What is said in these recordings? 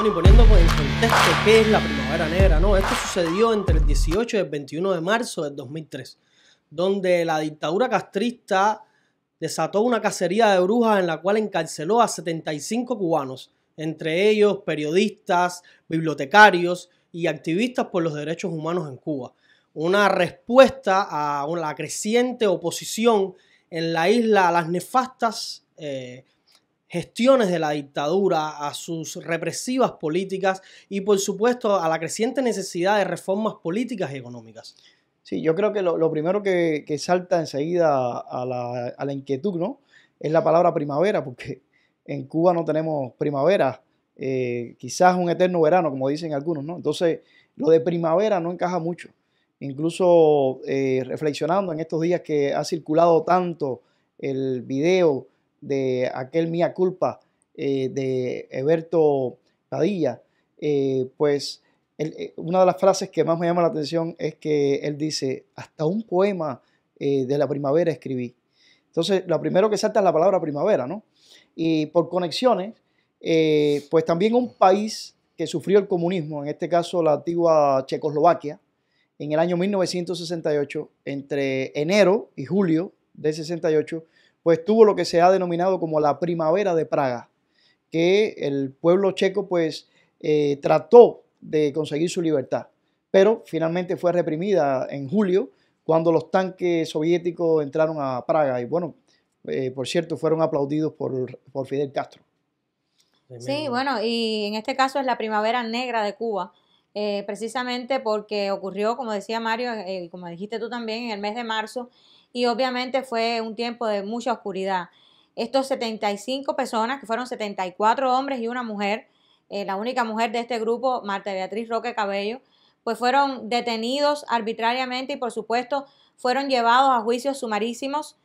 Bueno, y poniendo en contexto qué es la Primavera Negra, ¿no? Esto sucedió entre el 18 y el 21 de marzo del 2003, donde la dictadura castrista desató una cacería de brujas en la cual encarceló a 75 cubanos, entre ellos periodistas, bibliotecarios y activistas por los derechos humanos en Cuba. Una respuesta a la creciente oposición en la isla a las nefastas gestiones de la dictadura, a sus represivas políticas y, por supuesto, a la creciente necesidad de reformas políticas y económicas. Sí, yo creo que lo primero que salta enseguida a la inquietud, ¿no? Es la palabra primavera, porque en Cuba no tenemos primavera, quizás un eterno verano, como dicen algunos, ¿no? Entonces, lo de primavera no encaja mucho. Incluso reflexionando en estos días que ha circulado tanto el video de aquel Mea Culpa de Eberto Padilla, pues una de las frases que más me llama la atención es que él dice, hasta un poema de la primavera escribí. Entonces, lo primero que salta es la palabra primavera, ¿no? Y por conexiones, pues también un país que sufrió el comunismo, en este caso la antigua Checoslovaquia, en el año 1968, entre enero y julio del 68, pues tuvo lo que se ha denominado como la Primavera de Praga, que el pueblo checo pues trató de conseguir su libertad, pero finalmente fue reprimida en julio cuando los tanques soviéticos entraron a Praga y bueno, por cierto, fueron aplaudidos por Fidel Castro. Sí, bueno, y en este caso es la Primavera Negra de Cuba, precisamente porque ocurrió, como decía Mario, y como dijiste tú también, en el mes de marzo, y obviamente fue un tiempo de mucha oscuridad. Estos 75 personas, que fueron 74 hombres y una mujer, la única mujer de este grupo, Marta Beatriz Roque Cabello, pues fueron detenidos arbitrariamente y por supuesto fueron llevados a juicios sumarísimos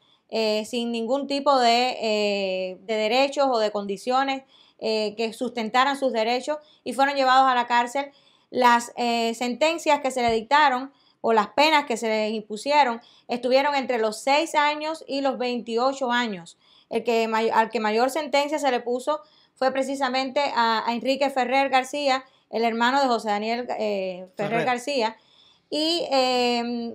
sin ningún tipo de derechos o de condiciones que sustentaran sus derechos y fueron llevados a la cárcel. Las sentencias que se le dictaron o las penas que se les impusieron estuvieron entre los 6 años y los 28 años. Al que mayor sentencia se le puso fue precisamente a Enrique Ferrer García, el hermano de José Daniel Ferrer García, y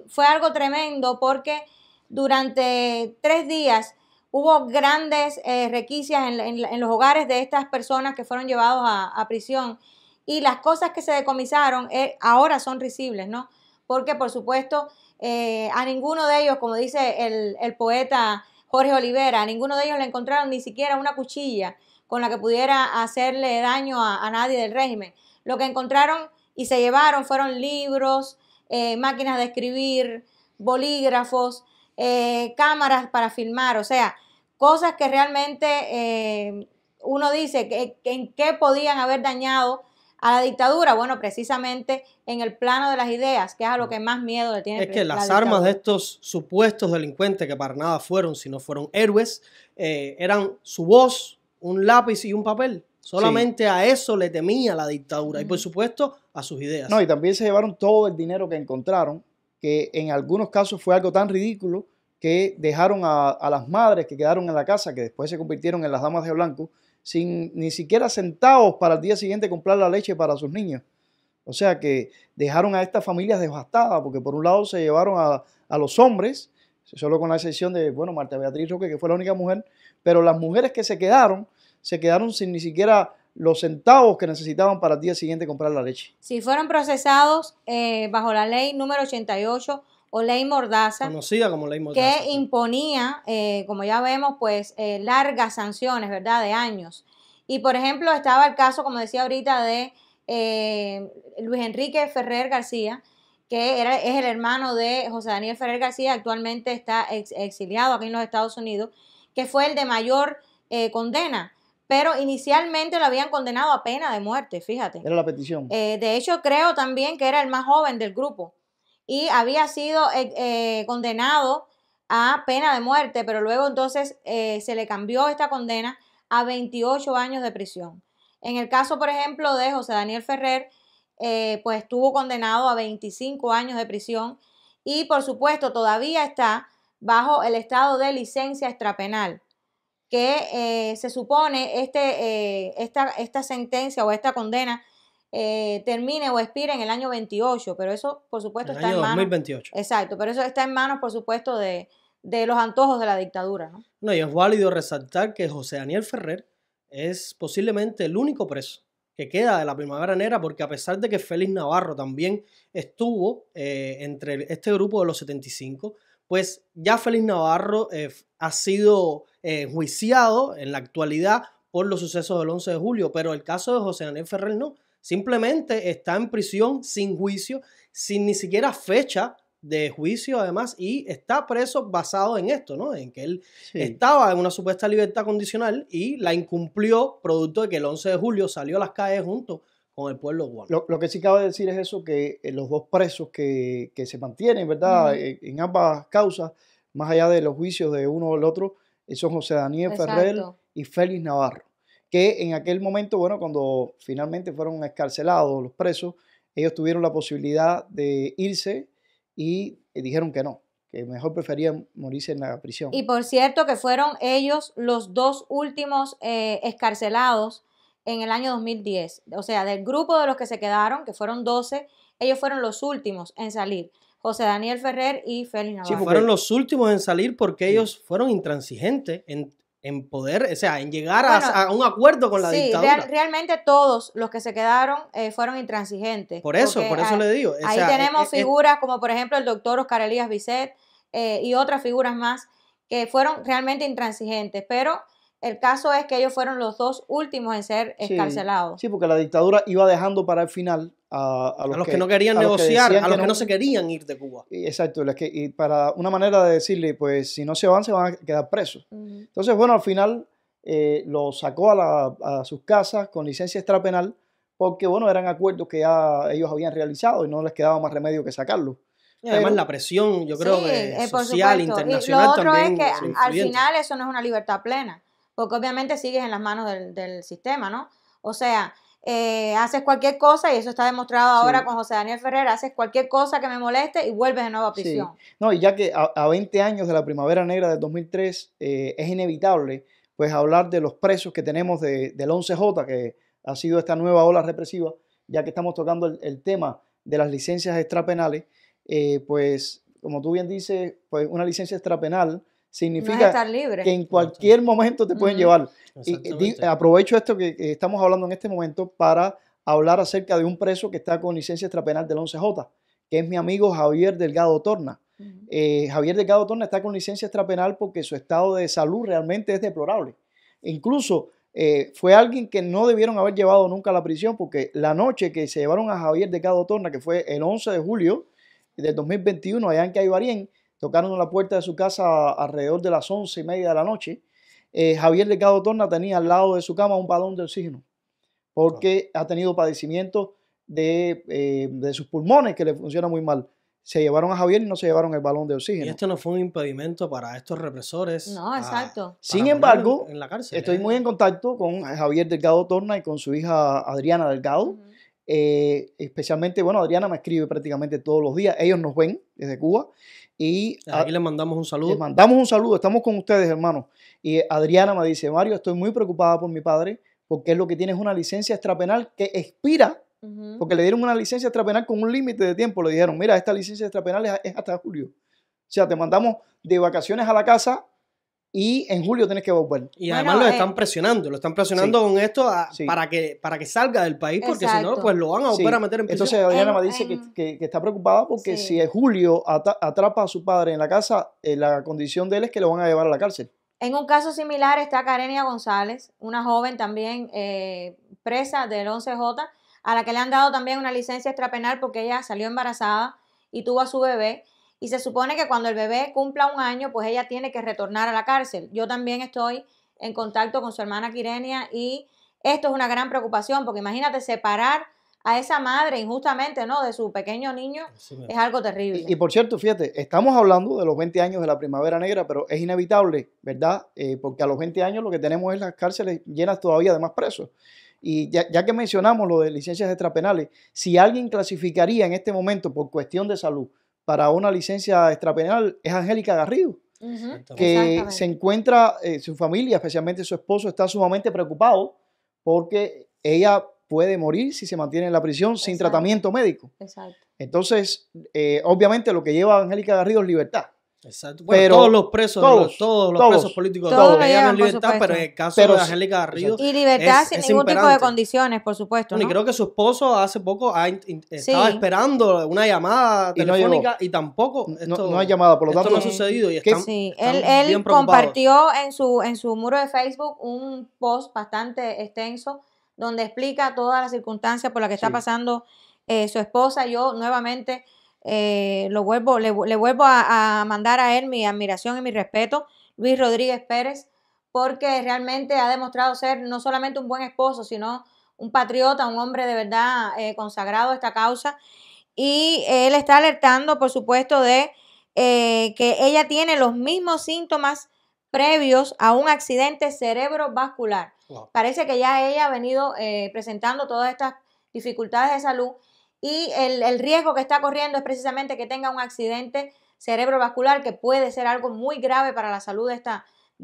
fue algo tremendo porque durante 3 días hubo grandes requisias en los hogares de estas personas que fueron llevados a prisión y las cosas que se decomisaron ahora son risibles, ¿no? Porque por supuesto a ninguno de ellos, como dice el poeta Jorge Olivera, a ninguno de ellos le encontraron ni siquiera una cuchilla con la que pudiera hacerle daño a nadie del régimen. Lo que encontraron y se llevaron fueron libros, máquinas de escribir, bolígrafos, cámaras para filmar, o sea, cosas que realmente uno dice que en qué podían haber dañado a la dictadura. Bueno, precisamente en el plano de las ideas, que es a lo que más miedo le tiene. Es que las armas de estos supuestos delincuentes, que para nada fueron, sino fueron héroes, eran su voz, un lápiz y un papel. Solamente sí. A eso le temía la dictadura y por supuesto a sus ideas. No, y también se llevaron todo el dinero que encontraron, que en algunos casos fue algo tan ridículo que dejaron a las madres que quedaron en la casa, que después se convirtieron en las damas de blanco, sin ni siquiera centavos para el día siguiente comprar la leche para sus niños. O sea que dejaron a estas familias devastadas, porque por un lado se llevaron a los hombres, solo con la excepción de, bueno, Marta Beatriz Roque, que fue la única mujer, pero las mujeres que se quedaron sin ni siquiera los centavos que necesitaban para el día siguiente comprar la leche. Sí, fueron procesados bajo la ley número 88 o ley Mordaza, conocida como ley Mordaza, que imponía, como ya vemos, pues largas sanciones, ¿verdad?, de años. Y por ejemplo estaba el caso, como decía ahorita, de Luis Enrique Ferrer García, que es el hermano de José Daniel Ferrer García, actualmente está exiliado aquí en los Estados Unidos, que fue el de mayor condena, pero inicialmente lo habían condenado a pena de muerte, fíjate. Era la petición. De hecho, creo también que era el más joven del grupo y había sido condenado a pena de muerte, pero luego entonces se le cambió esta condena a 28 años de prisión. En el caso, por ejemplo, de José Daniel Ferrer, pues estuvo condenado a 25 años de prisión y, por supuesto, todavía está bajo el estado de licencia extrapenal. que se supone esta sentencia o esta condena termine o expire en el año 28, pero eso por supuesto está en manos. 2028. Exacto, pero eso está en manos por supuesto de los antojos de la dictadura, ¿no? No, y es válido resaltar que José Daniel Ferrer es posiblemente el único preso que queda de la Primavera Negra, porque a pesar de que Félix Navarro también estuvo entre este grupo de los 75, pues ya Félix Navarro ha sido enjuiciado en la actualidad por los sucesos del 11 de julio, pero el caso de José Daniel Ferrer no. Simplemente está en prisión sin juicio, sin ni siquiera fecha de juicio además, y está preso basado en esto, ¿no? En que él estaba en una supuesta libertad condicional y la incumplió producto de que el 11 de julio salió a las calles junto con el pueblo cubano. Lo que sí cabe decir es eso, que los dos presos que se mantienen, ¿verdad? En ambas causas, más allá de los juicios de uno o el otro, son José Daniel Ferrer y Félix Navarro, que en aquel momento, bueno, cuando finalmente fueron escarcelados los presos, ellos tuvieron la posibilidad de irse y dijeron que no, que mejor preferían morirse en la prisión. Y por cierto que fueron ellos los dos últimos escarcelados en el año 2010. O sea, del grupo de los que se quedaron, que fueron 12, ellos fueron los últimos en salir. José Daniel Ferrer y Félix Navarro. Sí, fueron los últimos en salir porque ellos fueron intransigentes en poder, o sea, en llegar a un acuerdo con la dictadura. Realmente todos los que se quedaron fueron intransigentes. Por eso le digo. Ahí tenemos figuras como por ejemplo el doctor Oscar Elías Bisset y otras figuras más que fueron realmente intransigentes, pero el caso es que ellos fueron los dos últimos en ser escarcelados. Sí, porque la dictadura iba dejando para el final a los que no querían negociar, a los que no se querían ir de Cuba. Exacto, y para una manera de decirle, pues si no se van a quedar presos. Entonces, bueno, al final los sacó a sus casas con licencia extrapenal, porque, bueno, eran acuerdos que ya ellos habían realizado y no les quedaba más remedio que sacarlos. Y además la presión, yo creo que social, internacional también. Y lo otro es que al final eso no es una libertad plena, porque obviamente sigues en las manos del sistema, ¿no? O sea, haces cualquier cosa, y eso está demostrado ahora con José Daniel Ferrer, haces cualquier cosa que me moleste y vuelves de nuevo a prisión. Sí. No, y ya que a 20 años de la Primavera Negra del 2003 es inevitable pues hablar de los presos que tenemos del 11J, que ha sido esta nueva ola represiva, ya que estamos tocando el tema de las licencias extrapenales, pues como tú bien dices, pues una licencia extrapenal significa que en cualquier momento te pueden llevar. Y aprovecho esto que estamos hablando en este momento para hablar acerca de un preso que está con licencia extrapenal del 11J, que es mi amigo Javier Delgado Torna. Javier Delgado Torna está con licencia extrapenal porque su estado de salud realmente es deplorable. Incluso fue alguien que no debieron haber llevado nunca a la prisión, porque la noche que se llevaron a Javier Delgado Torna, que fue el 11 de julio del 2021 allá en Caibarien, tocaron a la puerta de su casa alrededor de las 11:30 de la noche. Javier Delgado Torna tenía al lado de su cama un balón de oxígeno porque ha tenido padecimientos de sus pulmones que le funcionan muy mal. Se llevaron a Javier y no se llevaron el balón de oxígeno. Y esto no fue un impedimento para estos represores. No, exacto. Sin embargo, en la cárcel, estoy muy en contacto con Javier Delgado Torna y con su hija Adriana Delgado. Especialmente, bueno, Adriana me escribe prácticamente todos los días. Ellos nos ven desde Cuba. Y aquí les mandamos un saludo. Les mandamos un saludo, estamos con ustedes, hermanos. Y Adriana me dice: Mario, estoy muy preocupada por mi padre, porque es lo que tiene es una licencia extrapenal que expira, porque le dieron una licencia extrapenal con un límite de tiempo. Le dijeron: mira, esta licencia extrapenal es hasta julio. O sea, te mandamos de vacaciones a la casa y en julio tienes que volver. Y además lo están presionando con esto para que salga del país, porque si no, pues lo van a volver a meter en prisión. Entonces Adriana me dice que está preocupada porque si en julio atrapa a su padre en la casa, la condición de él es que lo van a llevar a la cárcel. En un caso similar está Karenia González, una joven también presa del 11J, a la que le han dado también una licencia extrapenal porque ella salió embarazada y tuvo a su bebé. Y se supone que cuando el bebé cumpla 1 año, pues ella tiene que retornar a la cárcel. Yo también estoy en contacto con su hermana Kirenia y esto es una gran preocupación, porque imagínate separar a esa madre injustamente, ¿no?, de su pequeño niño, es algo terrible. Y por cierto, fíjate, estamos hablando de los 20 años de la Primavera Negra, pero es inevitable, ¿verdad? Porque a los 20 años lo que tenemos es las cárceles llenas todavía de más presos. Y ya que mencionamos lo de licencias extrapenales, si alguien clasificaría en este momento por cuestión de salud para una licencia extrapenal, es Angélica Garrido. que se encuentra, su familia, especialmente su esposo, está sumamente preocupado porque ella puede morir si se mantiene en la prisión sin tratamiento médico. Entonces, obviamente lo que lleva a Angélica Garrido es libertad. Exacto. Bueno, pero todos los presos, todos los presos políticos todos llevan en libertad, pero en el caso de Angélica Garrido y libertad sin ningún tipo de condiciones, por supuesto, ¿no? Y creo que su esposo hace poco estaba esperando una llamada telefónica y tampoco no hay llamada, por lo tanto no ha sucedido. Y están él compartió en su muro de Facebook un post bastante extenso donde explica todas las circunstancias por las que está pasando su esposa. Yo nuevamente le vuelvo a mandar a él mi admiración y mi respeto, Luis Rodríguez Pérez, porque realmente ha demostrado ser no solamente un buen esposo, sino un patriota, un hombre de verdad consagrado a esta causa. Y él está alertando, por supuesto, de que ella tiene los mismos síntomas previos a un accidente cerebrovascular. Wow. Parece que ya ella ha venido presentando todas estas dificultades de salud. Y el riesgo que está corriendo es precisamente que tenga un accidente cerebrovascular que puede ser algo muy grave para la salud de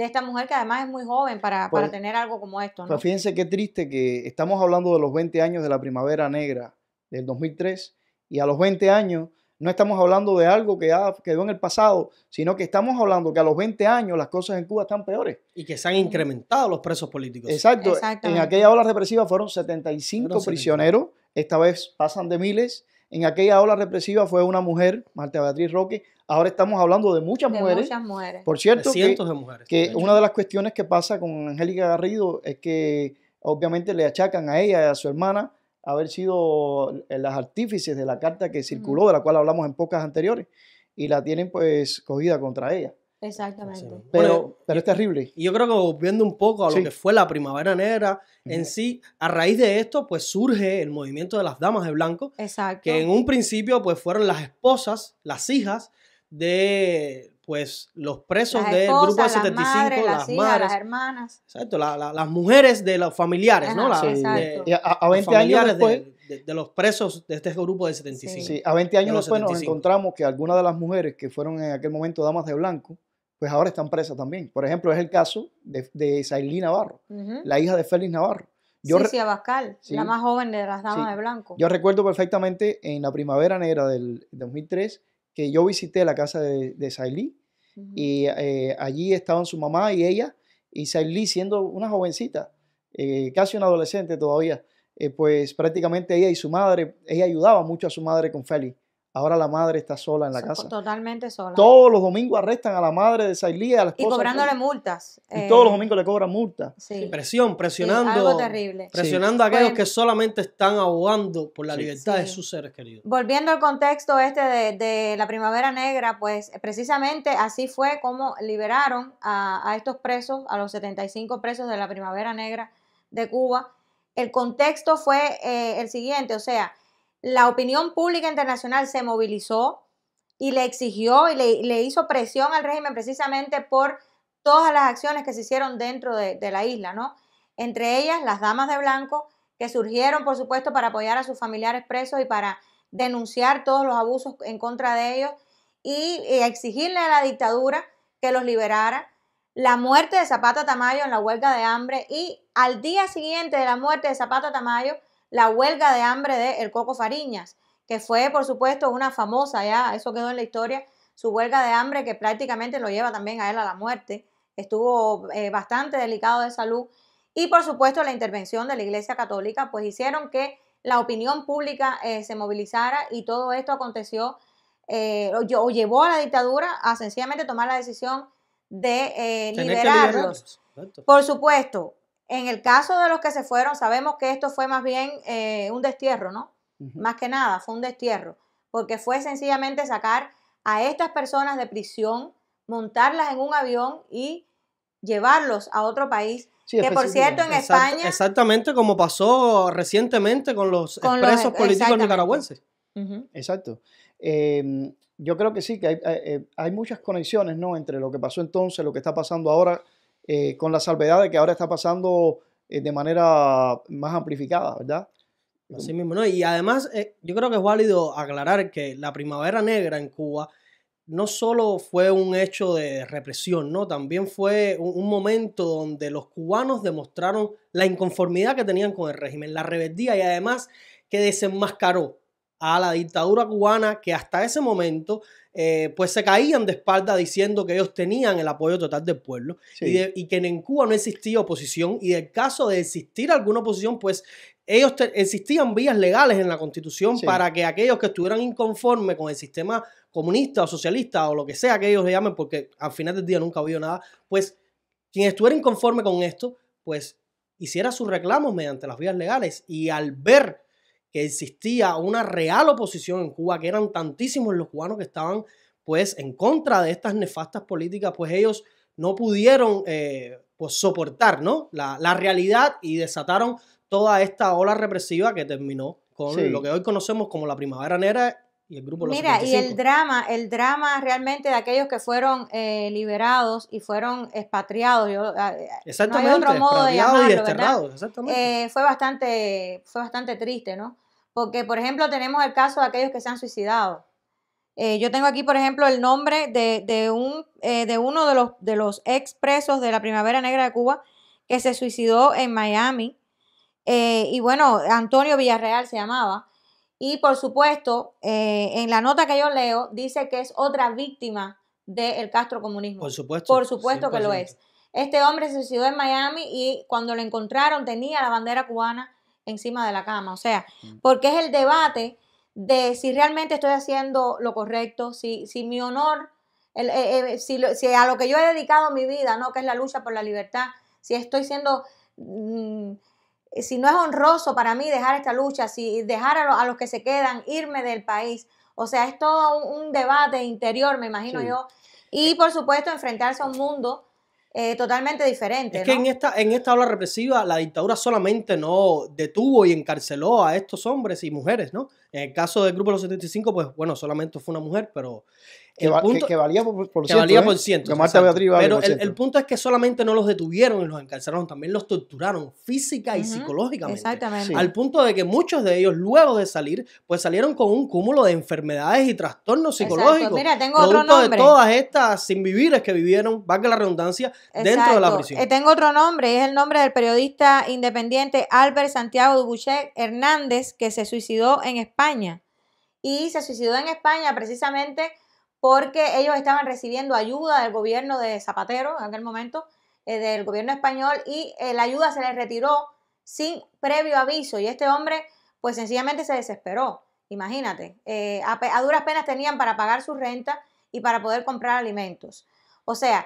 esta mujer, que además es muy joven para tener algo como esto, ¿no? Pues fíjense qué triste que estamos hablando de los 20 años de la Primavera Negra del 2003 y a los 20 años no estamos hablando de algo que ya quedó en el pasado, sino que estamos hablando que a los 20 años las cosas en Cuba están peores. Y que se han incrementado los presos políticos. Exacto. En aquella ola represiva fueron 75 prisioneros. Esta vez pasan de miles. En aquella ola represiva fue una mujer, Marta Beatriz Roque. Ahora estamos hablando de muchas mujeres. Por cierto, de cientos de mujeres. Que una de las cuestiones que pasa con Angélica Garrido es que obviamente le achacan a ella y a su hermana haber sido las artífices de la carta que circuló, de la cual hablamos en pocas anteriores, y la tienen pues cogida contra ella. Exactamente. Pero es terrible. Y yo creo que volviendo un poco a lo que fue la Primavera Negra en sí, a raíz de esto pues surge el movimiento de las Damas de Blanco. Exacto. Que en un principio pues fueron las esposas, las hijas de pues los presos del grupo de 75, las madres, las hermanas. Exacto, las mujeres de los familiares, ¿no? A 20 años después de los presos de este grupo de 75. Sí, a 20 años después nos encontramos que algunas de las mujeres que fueron en aquel momento damas de blanco, pues ahora están presas también. Por ejemplo, es el caso de Sailí Navarro, la hija de Félix Navarro. Cici Abascal, la más joven de las damas de blanco. Yo recuerdo perfectamente en la Primavera Negra del 2003 que yo visité la casa de Sailí y allí estaban su mamá y ella, y Sailí siendo una jovencita, casi una adolescente todavía, pues prácticamente ella y su madre, ella ayudaba mucho a su madre con Félix. Ahora la madre está sola en la casa. Totalmente sola. Todos los domingos arrestan a la madre de Sailí, a la esposa. Y cobrándole multas. Y todos los domingos le cobran multas. Sí. Presionando. Sí, algo terrible. Presionando a aquellos que solamente están abogando por la libertad de sus seres queridos. Volviendo al contexto de la Primavera Negra, pues precisamente así fue como liberaron a estos presos, a los 75 presos de la Primavera Negra de Cuba. El contexto fue el siguiente, o sea, la opinión pública internacional se movilizó y le exigió y le hizo presión al régimen precisamente por todas las acciones que se hicieron dentro de la isla, ¿no? Entre ellas las damas de blanco, que surgieron, por supuesto, para apoyar a sus familiares presos y para denunciar todos los abusos en contra de ellos y exigirle a la dictadura que los liberara. La muerte de Zapata Tamayo en la huelga de hambre y al día siguiente de la muerte de Zapata Tamayo, la huelga de hambre de El Coco Fariñas, que fue, por supuesto, una famosa, ya eso quedó en la historia, su huelga de hambre que prácticamente lo lleva también a él a la muerte. Estuvo bastante delicado de salud. Y, por supuesto, la intervención de la Iglesia Católica, pues hicieron que la opinión pública se movilizara y todo esto aconteció, o llevó a la dictadura a sencillamente tomar la decisión de liberarlos. Por supuesto, en el caso de los que se fueron, sabemos que esto fue más bien un destierro, ¿no? Más que nada, fue un destierro, porque fue sencillamente sacar a estas personas de prisión, montarlas en un avión y llevarlos a otro país. Sí, que por cierto en España... Exactamente como pasó recientemente con los presos políticos nicaragüenses. Exacto. Yo creo que sí, que hay muchas conexiones, ¿no?, entre lo que pasó entonces, lo que está pasando ahora, con la salvedad de que ahora está pasando de manera más amplificada, ¿verdad? Así mismo, ¿no? Y además yo creo que es válido aclarar que la Primavera Negra en Cuba no solo fue un hecho de represión, ¿no? También fue un momento donde los cubanos demostraron la inconformidad que tenían con el régimen, la rebeldía, y además que desenmascaró a la dictadura cubana, que hasta ese momento pues se caían de espalda diciendo que ellos tenían el apoyo total del pueblo, sí, y que en Cuba no existía oposición, y del caso de existir alguna oposición, pues ellos existían vías legales en la Constitución, sí, para que aquellos que estuvieran inconformes con el sistema comunista o socialista o lo que sea que ellos le llamen, porque al final del día nunca ha habido nada, pues quien estuviera inconforme con esto, pues hiciera sus reclamos mediante las vías legales. Y al ver que existía una real oposición en Cuba, que eran tantísimos los cubanos que estaban pues en contra de estas nefastas políticas, pues ellos no pudieron pues soportar, ¿no? la realidad, y desataron toda esta ola represiva que terminó con, sí, lo que hoy conocemos como la Primavera Negra y el grupo Los 75. Y el drama realmente de aquellos que fueron liberados y fueron expatriados, exactamente, no hay otro modo de llamarlo, y desterrados, exactamente. Fue bastante triste, ¿no? Porque, por ejemplo, tenemos el caso de aquellos que se han suicidado. Yo tengo aquí, por ejemplo, el nombre de uno de los expresos de la Primavera Negra de Cuba que se suicidó en Miami. Y bueno, Antonio Villarreal se llamaba. Y por supuesto, en la nota que yo leo, dice que es otra víctima del castrocomunismo. Por supuesto. Por supuesto que lo es. Este hombre se suicidó en Miami y cuando lo encontraron tenía la bandera cubana encima de la cama. O sea, porque es el debate de si realmente estoy haciendo lo correcto, si mi honor, si a lo que yo he dedicado mi vida, ¿no? Que es la lucha por la libertad, si estoy siendo... si no es honroso para mí dejar esta lucha, si dejar a los que se quedan, irme del país. O sea, es todo un debate interior, me imagino, sí, yo. Y, por supuesto, enfrentarse a un mundo totalmente diferente. Es que en esta ola represiva la dictadura solamente no detuvo y encarceló a estos hombres y mujeres, ¿no? En el caso del Grupo de los 75, pues bueno, solamente fue una mujer, pero... Que valía por ciento. Valía por ciento. Que Marta Beatriz valía pero por ciento. El punto es que solamente no los detuvieron y los encarcelaron, también los torturaron física y psicológicamente. Exactamente. Sí. Al punto de que muchos de ellos, luego de salir, pues salieron con un cúmulo de enfermedades y trastornos psicológicos. Exacto. Mira, tengo otro nombre. De todas estas sinvivires que vivieron, valga la redundancia, dentro de la prisión. Tengo otro nombre, es el nombre del periodista independiente Albert Santiago Dubuchet Hernández, que se suicidó en España. Y se suicidó en España precisamente porque ellos estaban recibiendo ayuda del gobierno de Zapatero en aquel momento, del gobierno español, y la ayuda se les retiró sin previo aviso, y este hombre pues sencillamente se desesperó. Imagínate, a duras penas tenían para pagar su renta y para poder comprar alimentos. O sea,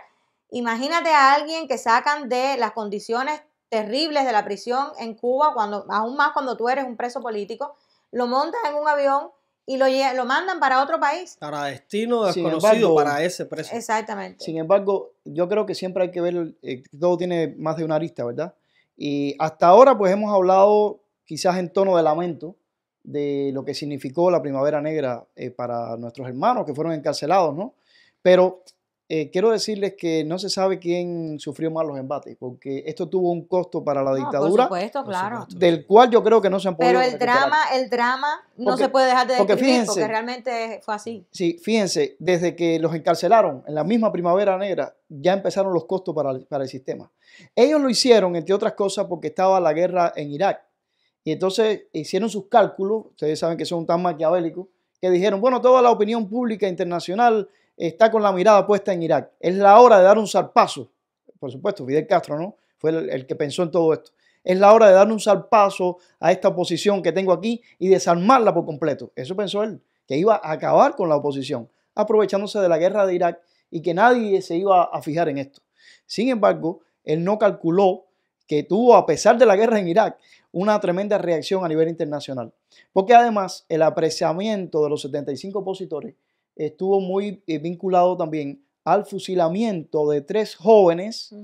imagínate a alguien que sacan de las condiciones terribles de la prisión en Cuba, aún más cuando tú eres un preso político, lo montas en un avión y lo mandan para otro país. Para destino desconocido, para ese preso. Exactamente. Sin embargo, yo creo que siempre hay que ver, todo tiene más de una arista, ¿verdad? Y hasta ahora pues hemos hablado quizás en tono de lamento de lo que significó la Primavera Negra para nuestros hermanos que fueron encarcelados, ¿no? Pero quiero decirles que no se sabe quién sufrió más los embates, porque esto tuvo un costo para la dictadura, por supuesto, claro, del cual yo creo que no se han podido recuperar. Pero el drama no se puede dejar de describir porque realmente fue así. Sí, fíjense, desde que los encarcelaron en la misma Primavera Negra, ya empezaron los costos para el sistema. Ellos lo hicieron, entre otras cosas, porque estaba la guerra en Irak. Y entonces hicieron sus cálculos, ustedes saben que son tan maquiavélicos, que dijeron, bueno, toda la opinión pública internacional está con la mirada puesta en Irak. Es la hora de dar un zarpazo. Por supuesto, Fidel Castro, ¿no? Fue el que pensó en todo esto. Es la hora de dar un zarpazo a esta oposición que tengo aquí y desarmarla por completo. Eso pensó él, que iba a acabar con la oposición, aprovechándose de la guerra de Irak y que nadie se iba a fijar en esto. Sin embargo, él no calculó que tuvo, a pesar de la guerra en Irak, una tremenda reacción a nivel internacional. Porque además el apresamiento de los 75 opositores estuvo muy vinculado también al fusilamiento de 3 jóvenes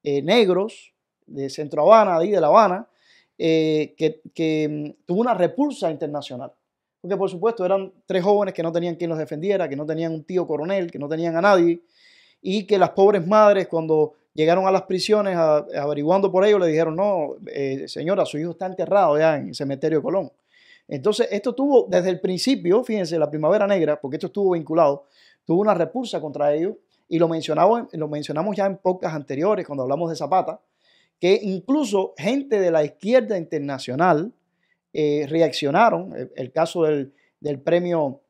negros de Centro Habana, de La Habana, que tuvo una repulsa internacional. Porque por supuesto eran 3 jóvenes que no tenían quien los defendiera, que no tenían un tío coronel, que no tenían a nadie, y que las pobres madres cuando llegaron a las prisiones averiguando por ellos le dijeron, no, señora, su hijo está enterrado ya en el cementerio de Colón. Entonces esto tuvo desde el principio, fíjense, la Primavera Negra, porque esto estuvo vinculado, tuvo una repulsa contra ellos, y lo mencionamos ya en podcasts anteriores cuando hablamos de Zapata, que incluso gente de la izquierda internacional reaccionaron. El caso del premio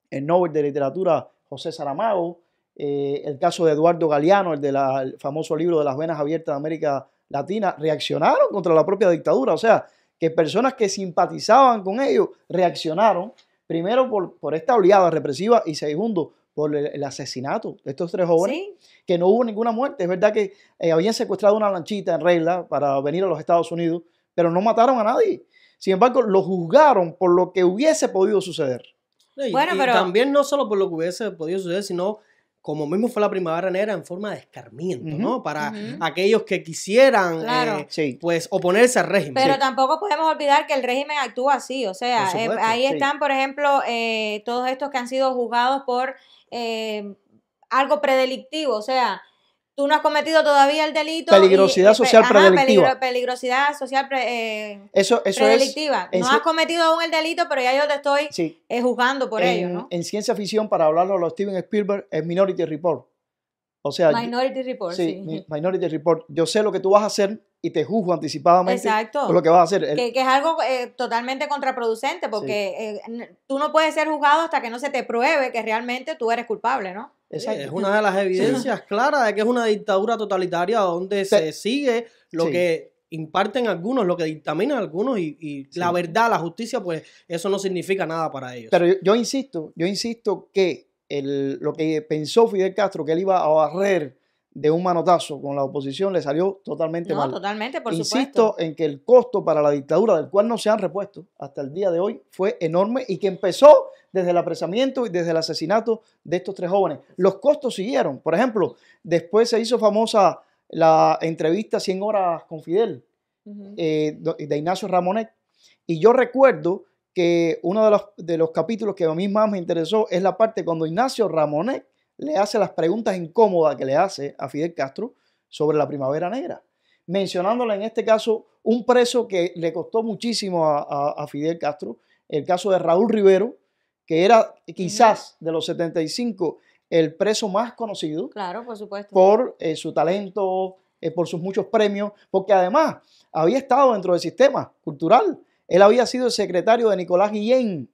Nobel de Literatura José Saramago, el caso de Eduardo Galeano, el famoso libro de las venas abiertas de América Latina, reaccionaron contra la propia dictadura. O sea, que personas que simpatizaban con ellos reaccionaron, primero por esta oleada represiva y segundo por el asesinato de estos 3 jóvenes, ¿sí? Que no hubo ninguna muerte. Es verdad que habían secuestrado una lanchita en regla para venir a los Estados Unidos, pero no mataron a nadie. Sin embargo, lo juzgaron por lo que hubiese podido suceder. Y también no solo por lo que hubiese podido suceder, sino como mismo fue la Primavera Negra en forma de escarmiento, ¿no? Para aquellos que quisieran pues oponerse al régimen. Pero tampoco podemos olvidar que el régimen actúa así, o sea, ahí están, por ejemplo, todos estos que han sido juzgados por algo predelictivo, o sea, tú no has cometido todavía el delito. Peligrosidad social predelictiva. Peligrosidad social eso predelictiva. No has cometido aún el delito, pero ya yo te estoy juzgando por ello, ¿no? En ciencia ficción, para hablarlo a los Steven Spielberg, es Minority Report. O sea, Minority Report, sí. Minority Report. Yo sé lo que tú vas a hacer y te juzgo anticipadamente por lo que vas a hacer. Que es algo totalmente contraproducente, porque tú no puedes ser juzgado hasta que no se te pruebe que realmente tú eres culpable, ¿no? Exacto. Es una de las evidencias claras de que es una dictadura totalitaria donde se sigue lo que imparten algunos, lo que dictaminan algunos y la verdad, la justicia, pues eso no significa nada para ellos. Pero yo insisto que lo que pensó Fidel Castro, que él iba a barrer de un manotazo con la oposición, le salió totalmente mal. Totalmente, por supuesto. Insisto en que el costo para la dictadura, del cual no se han repuesto hasta el día de hoy, fue enorme y que empezó desde el apresamiento y desde el asesinato de estos 3 jóvenes. Los costos siguieron. Por ejemplo, después se hizo famosa la entrevista 100 horas con Fidel, de Ignacio Ramonet, y yo recuerdo que uno de los capítulos que a mí más me interesó es la parte cuando Ignacio Ramonet le hace las preguntas incómodas que le hace a Fidel Castro sobre la Primavera Negra, mencionándole en este caso un preso que le costó muchísimo a Fidel Castro, el caso de Raúl Rivero, que era quizás de los 75 el preso más conocido. Claro, por supuesto. Por su talento, por sus muchos premios, porque además había estado dentro del sistema cultural. Él había sido el secretario de Nicolás Guillén,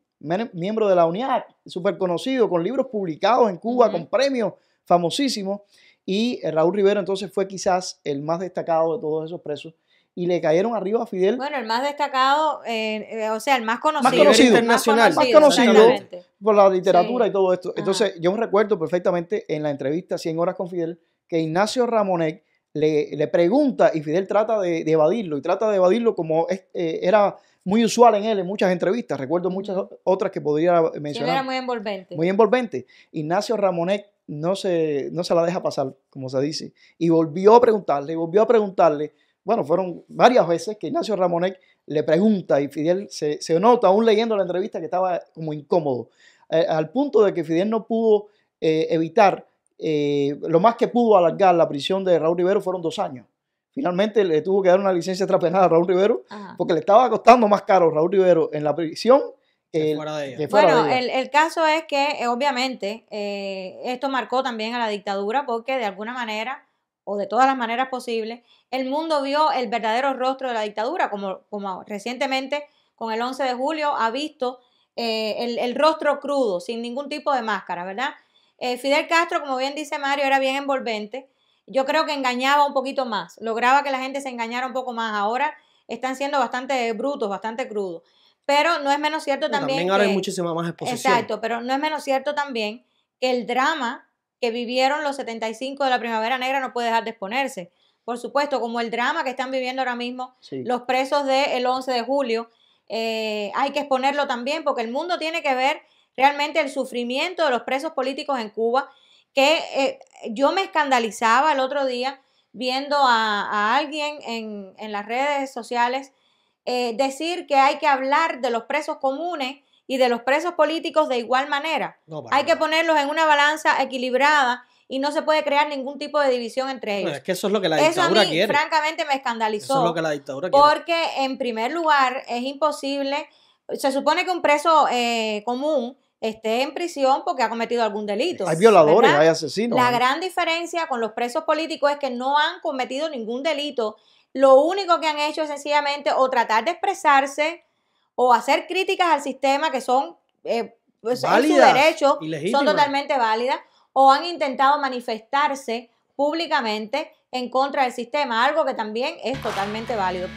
miembro de la UNIAC, súper conocido, con libros publicados en Cuba, con premios famosísimos. Y Raúl Rivero entonces fue quizás el más destacado de todos esos presos. Y le cayeron arriba a Fidel. Bueno, el más destacado, o sea, el más conocido. Más conocido, internacional. Más conocido por la literatura y todo esto. Entonces, yo recuerdo perfectamente en la entrevista 100 horas con Fidel que Ignacio Ramonet le pregunta y Fidel trata de evadirlo. Y trata de evadirlo como era muy usual en él en muchas entrevistas. Recuerdo muchas otras que podría mencionar. Él era muy envolvente. Muy envolvente. Ignacio Ramonet no se la deja pasar, como se dice. Y volvió a preguntarle. Bueno, fueron varias veces que Ignacio Ramonet le pregunta y Fidel se nota, aún leyendo la entrevista, que estaba como incómodo. Al punto de que Fidel no pudo evitar, lo más que pudo alargar la prisión de Raúl Rivero fueron 2 años. Finalmente le tuvo que dar una licencia extrapenal a Raúl Rivero porque le estaba costando más caro Raúl Rivero en la prisión que fuera de ella. Bueno, el caso es que obviamente esto marcó también a la dictadura porque de alguna manera o de todas las maneras posibles, el mundo vio el verdadero rostro de la dictadura, como recientemente con el 11 de julio ha visto el rostro crudo, sin ningún tipo de máscara, ¿verdad? Fidel Castro, como bien dice Mario, era bien envolvente. Yo creo que engañaba un poquito más, lograba que la gente se engañara un poco más. Ahora están siendo bastante brutos, bastante crudos. Pero no es menos cierto también ahora hay muchísima más exposición. Exacto, pero no es menos cierto también que el drama que vivieron los 75 de la Primavera Negra no puede dejar de exponerse. Por supuesto, como el drama que están viviendo ahora mismo los presos del 11 de julio, hay que exponerlo también porque el mundo tiene que ver realmente el sufrimiento de los presos políticos en Cuba, que yo me escandalizaba el otro día viendo a alguien en las redes sociales decir que hay que hablar de los presos comunes y de los presos políticos de igual manera. Hay que ponerlos en una balanza equilibrada y no se puede crear ningún tipo de división entre ellos. Es que eso es lo que la dictadura quiere. Eso a mí, francamente, me escandalizó. Eso es lo que la dictadura quiere. Porque, en primer lugar, es imposible. Se supone que un preso común esté en prisión porque ha cometido algún delito. Hay violadores, ¿verdad? hay asesinos. La gran diferencia con los presos políticos es que no han cometido ningún delito. Lo único que han hecho es sencillamente o tratar de expresarse o hacer críticas al sistema que son pues, en su derecho, son totalmente válidas, o han intentado manifestarse públicamente en contra del sistema, algo que también es totalmente válido.